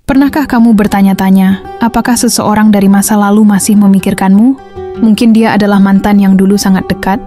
Pernahkah kamu bertanya-tanya, apakah seseorang dari masa lalu masih memikirkanmu? Mungkin dia adalah mantan yang dulu sangat dekat,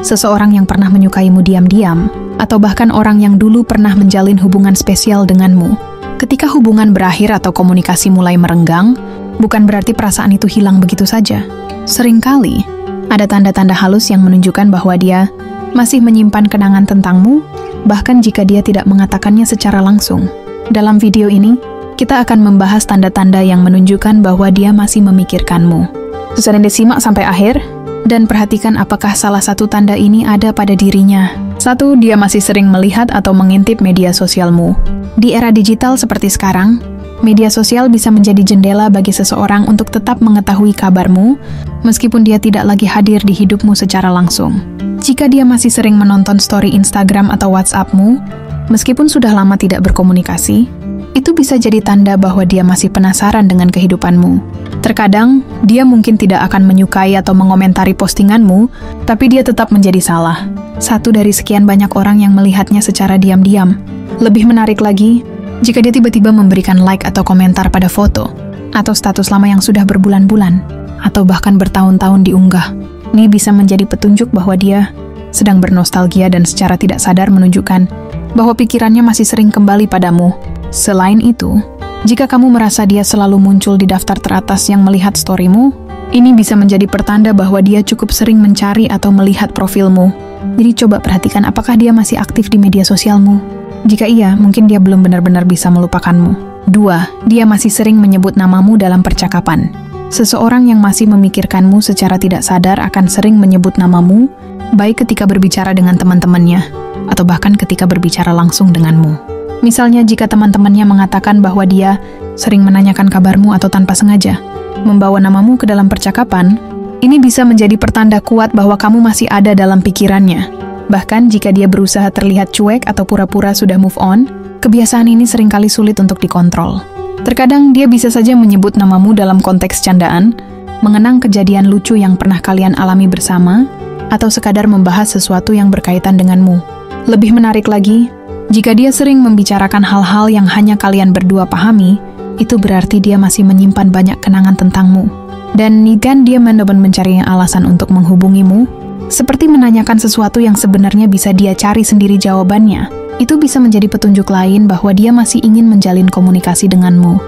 seseorang yang pernah menyukaimu diam-diam, atau bahkan orang yang dulu pernah menjalin hubungan spesial denganmu. Ketika hubungan berakhir atau komunikasi mulai merenggang, bukan berarti perasaan itu hilang begitu saja. Seringkali, ada tanda-tanda halus yang menunjukkan bahwa dia masih menyimpan kenangan tentangmu, bahkan jika dia tidak mengatakannya secara langsung. Dalam video ini, kita akan membahas tanda-tanda yang menunjukkan bahwa dia masih memikirkanmu. Usahakan disimak sampai akhir, dan perhatikan apakah salah satu tanda ini ada pada dirinya. 1. Dia masih sering melihat atau mengintip media sosialmu. Di era digital seperti sekarang, media sosial bisa menjadi jendela bagi seseorang untuk tetap mengetahui kabarmu, meskipun dia tidak lagi hadir di hidupmu secara langsung. Jika dia masih sering menonton story Instagram atau WhatsAppmu, meskipun sudah lama tidak berkomunikasi, itu bisa jadi tanda bahwa dia masih penasaran dengan kehidupanmu. Terkadang, dia mungkin tidak akan menyukai atau mengomentari postinganmu, tapi dia tetap menjadi salah. Satu dari sekian banyak orang yang melihatnya secara diam-diam. Lebih menarik lagi, jika dia tiba-tiba memberikan like atau komentar pada foto, atau status lama yang sudah berbulan-bulan, atau bahkan bertahun-tahun diunggah. Ini bisa menjadi petunjuk bahwa dia sedang bernostalgia dan secara tidak sadar menunjukkan bahwa pikirannya masih sering kembali padamu. Selain itu, jika kamu merasa dia selalu muncul di daftar teratas yang melihat storymu, ini bisa menjadi pertanda bahwa dia cukup sering mencari atau melihat profilmu. Jadi coba perhatikan apakah dia masih aktif di media sosialmu. Jika iya, mungkin dia belum benar-benar bisa melupakanmu. 2. Dia masih sering menyebut namamu dalam percakapan. Seseorang yang masih memikirkanmu secara tidak sadar akan sering menyebut namamu, baik ketika berbicara dengan teman-temannya, atau bahkan ketika berbicara langsung denganmu. Misalnya jika teman-temannya mengatakan bahwa dia sering menanyakan kabarmu atau tanpa sengaja membawa namamu ke dalam percakapan, ini bisa menjadi pertanda kuat bahwa kamu masih ada dalam pikirannya. Bahkan jika dia berusaha terlihat cuek atau pura-pura sudah move on, kebiasaan ini seringkali sulit untuk dikontrol. Terkadang dia bisa saja menyebut namamu dalam konteks candaan, mengenang kejadian lucu yang pernah kalian alami bersama, atau sekadar membahas sesuatu yang berkaitan denganmu. Lebih menarik lagi, jika dia sering membicarakan hal-hal yang hanya kalian berdua pahami, itu berarti dia masih menyimpan banyak kenangan tentangmu. Dan jika dia mencoba mencari alasan untuk menghubungimu, seperti menanyakan sesuatu yang sebenarnya bisa dia cari sendiri jawabannya, itu bisa menjadi petunjuk lain bahwa dia masih ingin menjalin komunikasi denganmu.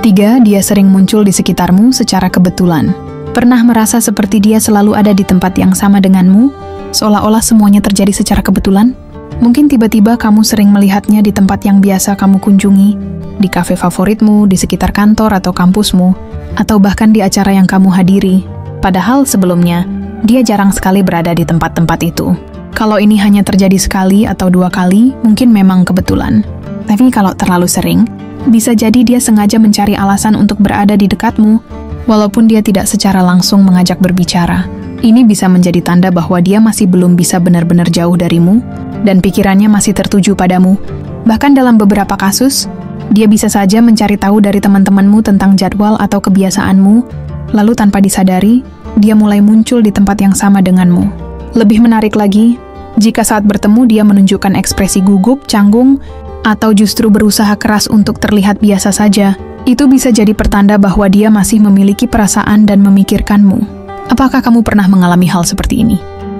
3. Dia sering muncul di sekitarmu secara kebetulan. Pernah merasa seperti dia selalu ada di tempat yang sama denganmu, seolah-olah semuanya terjadi secara kebetulan? Mungkin tiba-tiba kamu sering melihatnya di tempat yang biasa kamu kunjungi, di kafe favoritmu, di sekitar kantor atau kampusmu, atau bahkan di acara yang kamu hadiri. Padahal sebelumnya, dia jarang sekali berada di tempat-tempat itu. Kalau ini hanya terjadi sekali atau 2 kali, mungkin memang kebetulan. Tapi kalau terlalu sering, bisa jadi dia sengaja mencari alasan untuk berada di dekatmu, walaupun dia tidak secara langsung mengajak berbicara. Ini bisa menjadi tanda bahwa dia masih belum bisa benar-benar jauh darimu, dan pikirannya masih tertuju padamu. Bahkan dalam beberapa kasus, dia bisa saja mencari tahu dari teman-temanmu tentang jadwal atau kebiasaanmu, lalu tanpa disadari, dia mulai muncul di tempat yang sama denganmu. Lebih menarik lagi, jika saat bertemu dia menunjukkan ekspresi gugup, canggung, atau justru berusaha keras untuk terlihat biasa saja, itu bisa jadi pertanda bahwa dia masih memiliki perasaan dan memikirkanmu. Apakah kamu pernah mengalami hal seperti ini?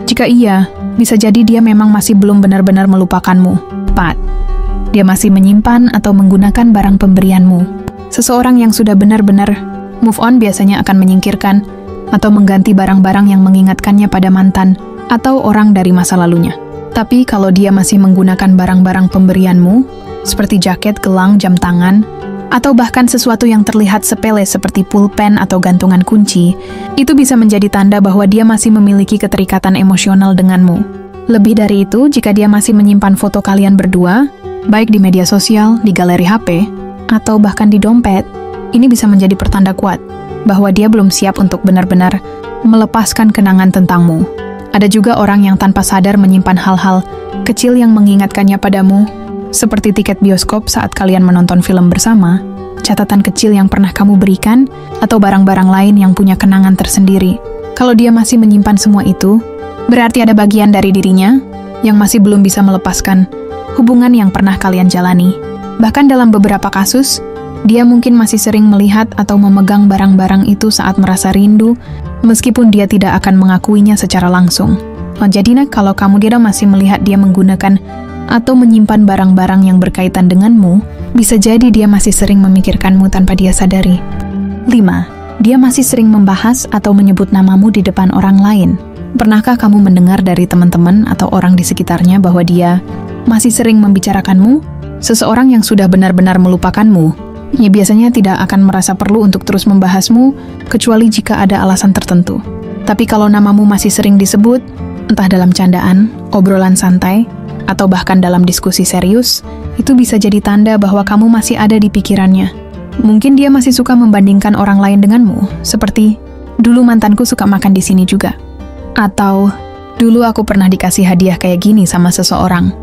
Jika iya, bisa jadi dia memang masih belum benar-benar melupakanmu. 4. Dia masih menyimpan atau menggunakan barang pemberianmu. Seseorang yang sudah benar-benar move on biasanya akan menyingkirkan atau mengganti barang-barang yang mengingatkannya pada mantan atau orang dari masa lalunya. Tapi kalau dia masih menggunakan barang-barang pemberianmu, seperti jaket, gelang, jam tangan, atau bahkan sesuatu yang terlihat sepele seperti pulpen atau gantungan kunci, itu bisa menjadi tanda bahwa dia masih memiliki keterikatan emosional denganmu. Lebih dari itu, jika dia masih menyimpan foto kalian berdua, baik di media sosial, di galeri HP, atau bahkan di dompet, ini bisa menjadi pertanda kuat bahwa dia belum siap untuk benar-benar melepaskan kenangan tentangmu. Ada juga orang yang tanpa sadar menyimpan hal-hal kecil yang mengingatkannya padamu, seperti tiket bioskop saat kalian menonton film bersama, catatan kecil yang pernah kamu berikan, atau barang-barang lain yang punya kenangan tersendiri. Kalau dia masih menyimpan semua itu, berarti ada bagian dari dirinya yang masih belum bisa melepaskan hubungan yang pernah kalian jalani. Bahkan dalam beberapa kasus, Dia mungkin masih sering melihat atau memegang barang-barang itu saat merasa rindu, meskipun dia tidak akan mengakuinya secara langsung. Jadi kalau kamu dia masih melihat dia menggunakan atau menyimpan barang-barang yang berkaitan denganmu, bisa jadi dia masih sering memikirkanmu tanpa dia sadari. 5. Dia masih sering membahas atau menyebut namamu di depan orang lain. Pernahkah kamu mendengar dari teman-teman atau orang di sekitarnya bahwa dia masih sering membicarakanmu? Seseorang yang sudah benar-benar melupakanmu, ia biasanya tidak akan merasa perlu untuk terus membahasmu, kecuali jika ada alasan tertentu. Tapi kalau namamu masih sering disebut, entah dalam candaan, obrolan santai, atau bahkan dalam diskusi serius, itu bisa jadi tanda bahwa kamu masih ada di pikirannya. Mungkin dia masih suka membandingkan orang lain denganmu, seperti, dulu mantanku suka makan di sini juga. Atau, dulu aku pernah dikasih hadiah kayak gini sama seseorang.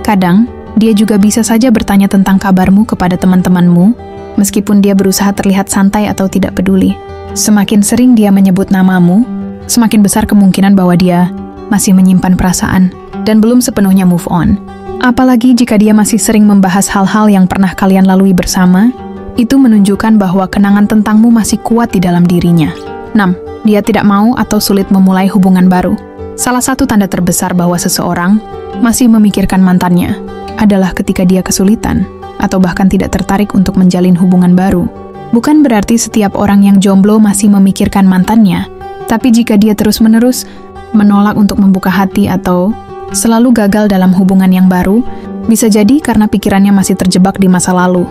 Kadang, dia juga bisa saja bertanya tentang kabarmu kepada teman-temanmu, meskipun dia berusaha terlihat santai atau tidak peduli. Semakin sering dia menyebut namamu, semakin besar kemungkinan bahwa dia masih menyimpan perasaan dan belum sepenuhnya move on. Apalagi jika dia masih sering membahas hal-hal yang pernah kalian lalui bersama, itu menunjukkan bahwa kenangan tentangmu masih kuat di dalam dirinya. 6. Dia tidak mau atau sulit memulai hubungan baru. Salah satu tanda terbesar bahwa seseorang masih memikirkan mantannya adalah ketika dia kesulitan atau bahkan tidak tertarik untuk menjalin hubungan baru. Bukan berarti setiap orang yang jomblo masih memikirkan mantannya, tapi jika dia terus-menerus menolak untuk membuka hati atau selalu gagal dalam hubungan yang baru, bisa jadi karena pikirannya masih terjebak di masa lalu.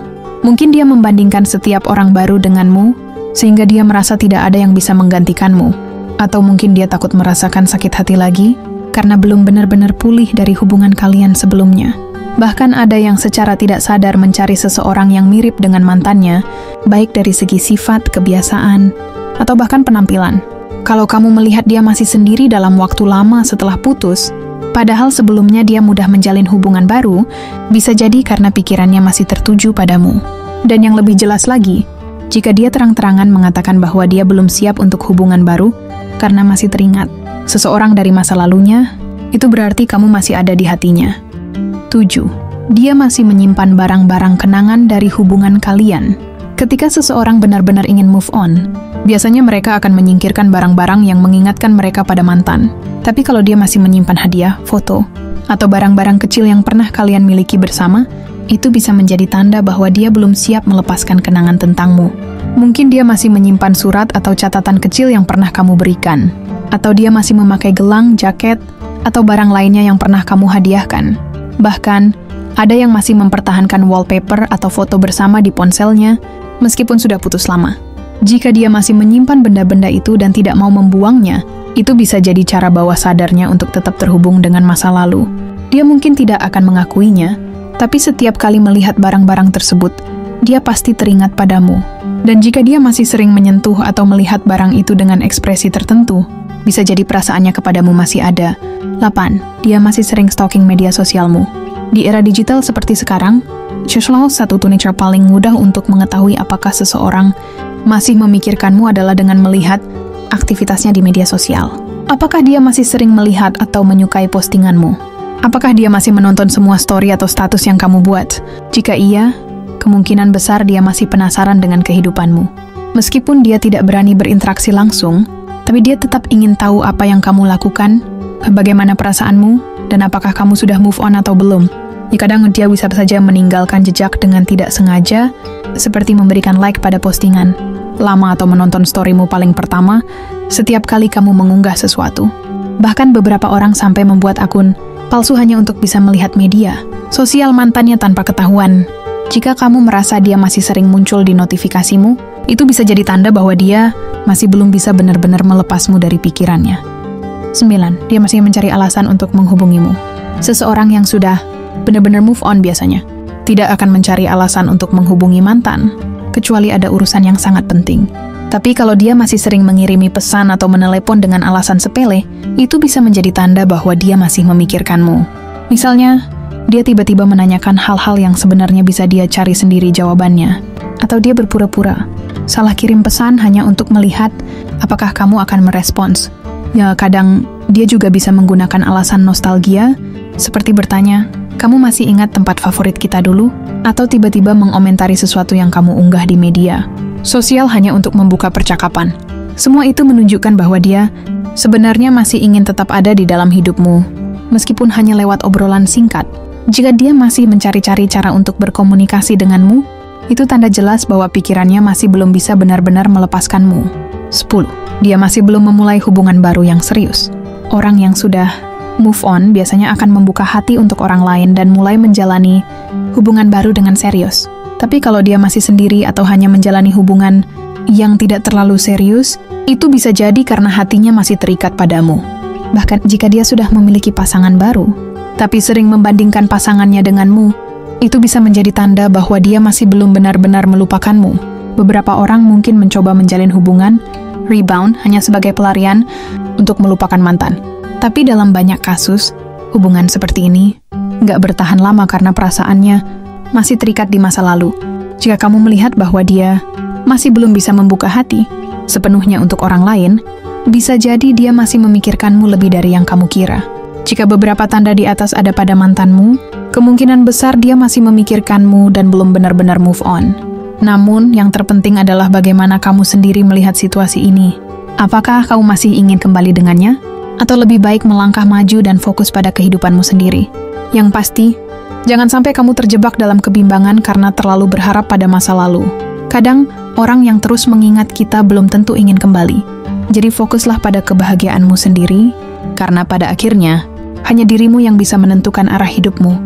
Mungkin dia membandingkan setiap orang baru denganmu, sehingga dia merasa tidak ada yang bisa menggantikanmu. Atau mungkin dia takut merasakan sakit hati lagi, karena belum benar-benar pulih dari hubungan kalian sebelumnya. Bahkan ada yang secara tidak sadar mencari seseorang yang mirip dengan mantannya, baik dari segi sifat, kebiasaan, atau bahkan penampilan. Kalau kamu melihat dia masih sendiri dalam waktu lama setelah putus, padahal sebelumnya dia mudah menjalin hubungan baru, bisa jadi karena pikirannya masih tertuju padamu. Dan yang lebih jelas lagi, jika dia terang-terangan mengatakan bahwa dia belum siap untuk hubungan baru, karena masih teringat seseorang dari masa lalunya, itu berarti kamu masih ada di hatinya. 7. Dia masih menyimpan barang-barang kenangan dari hubungan kalian. Ketika seseorang benar-benar ingin move on, biasanya mereka akan menyingkirkan barang-barang yang mengingatkan mereka pada mantan. Tapi kalau dia masih menyimpan hadiah, foto, atau barang-barang kecil yang pernah kalian miliki bersama, itu bisa menjadi tanda bahwa dia belum siap melepaskan kenangan tentangmu. Mungkin dia masih menyimpan surat atau catatan kecil yang pernah kamu berikan. Atau dia masih memakai gelang, jaket, atau barang lainnya yang pernah kamu hadiahkan. Bahkan, ada yang masih mempertahankan wallpaper atau foto bersama di ponselnya, meskipun sudah putus lama. Jika dia masih menyimpan benda-benda itu dan tidak mau membuangnya, itu bisa jadi cara bawah sadarnya untuk tetap terhubung dengan masa lalu. Dia mungkin tidak akan mengakuinya, tapi setiap kali melihat barang-barang tersebut, dia pasti teringat padamu. Dan jika dia masih sering menyentuh atau melihat barang itu dengan ekspresi tertentu, bisa jadi perasaannya kepadamu masih ada. 8. Dia masih sering stalking media sosialmu. Di era digital seperti sekarang, salah satu cara paling mudah untuk mengetahui apakah seseorang masih memikirkanmu adalah dengan melihat aktivitasnya di media sosial. Apakah dia masih sering melihat atau menyukai postinganmu? Apakah dia masih menonton semua story atau status yang kamu buat? Jika iya, kemungkinan besar dia masih penasaran dengan kehidupanmu. Meskipun dia tidak berani berinteraksi langsung, tapi dia tetap ingin tahu apa yang kamu lakukan, bagaimana perasaanmu, dan apakah kamu sudah move on atau belum. Kadang dia bisa saja meninggalkan jejak dengan tidak sengaja, seperti memberikan like pada postingan lama atau menonton storymu paling pertama setiap kali kamu mengunggah sesuatu. Bahkan beberapa orang sampai membuat akun palsu hanya untuk bisa melihat media sosial mantannya tanpa ketahuan. Jika kamu merasa dia masih sering muncul di notifikasimu, itu bisa jadi tanda bahwa dia masih belum bisa benar-benar melepasmu dari pikirannya. 9. Dia masih mencari alasan untuk menghubungimu. Seseorang yang sudah benar-benar move on biasanya tidak akan mencari alasan untuk menghubungi mantan, kecuali ada urusan yang sangat penting. Tapi kalau dia masih sering mengirimi pesan atau menelepon dengan alasan sepele, itu bisa menjadi tanda bahwa dia masih memikirkanmu. Misalnya, dia tiba-tiba menanyakan hal-hal yang sebenarnya bisa dia cari sendiri jawabannya. Atau dia berpura-pura salah kirim pesan hanya untuk melihat apakah kamu akan merespons. Ya, kadang dia juga bisa menggunakan alasan nostalgia, seperti bertanya, "Kamu masih ingat tempat favorit kita dulu?" atau tiba-tiba mengomentari sesuatu yang kamu unggah di media sosial hanya untuk membuka percakapan. Semua itu menunjukkan bahwa dia sebenarnya masih ingin tetap ada di dalam hidupmu, meskipun hanya lewat obrolan singkat. Jika dia masih mencari-cari cara untuk berkomunikasi denganmu, itu tanda jelas bahwa pikirannya masih belum bisa benar-benar melepaskanmu. 10. Dia masih belum memulai hubungan baru yang serius. Orang yang sudah move on biasanya akan membuka hati untuk orang lain dan mulai menjalani hubungan baru dengan serius. Tapi kalau dia masih sendiri atau hanya menjalani hubungan yang tidak terlalu serius, itu bisa jadi karena hatinya masih terikat padamu. Bahkan jika dia sudah memiliki pasangan baru, tapi sering membandingkan pasangannya denganmu, itu bisa menjadi tanda bahwa dia masih belum benar-benar melupakanmu. Beberapa orang mungkin mencoba menjalin hubungan rebound hanya sebagai pelarian untuk melupakan mantan. Tapi dalam banyak kasus, hubungan seperti ini nggak bertahan lama karena perasaannya masih terikat di masa lalu. Jika kamu melihat bahwa dia masih belum bisa membuka hati sepenuhnya untuk orang lain, bisa jadi dia masih memikirkanmu lebih dari yang kamu kira. Jika beberapa tanda di atas ada pada mantanmu, kemungkinan besar dia masih memikirkanmu dan belum benar-benar move on. Namun, yang terpenting adalah bagaimana kamu sendiri melihat situasi ini. Apakah kamu masih ingin kembali dengannya? Atau lebih baik melangkah maju dan fokus pada kehidupanmu sendiri? Yang pasti, jangan sampai kamu terjebak dalam kebimbangan karena terlalu berharap pada masa lalu. Kadang, orang yang terus mengingat kita belum tentu ingin kembali. Jadi fokuslah pada kebahagiaanmu sendiri, karena pada akhirnya, hanya dirimu yang bisa menentukan arah hidupmu.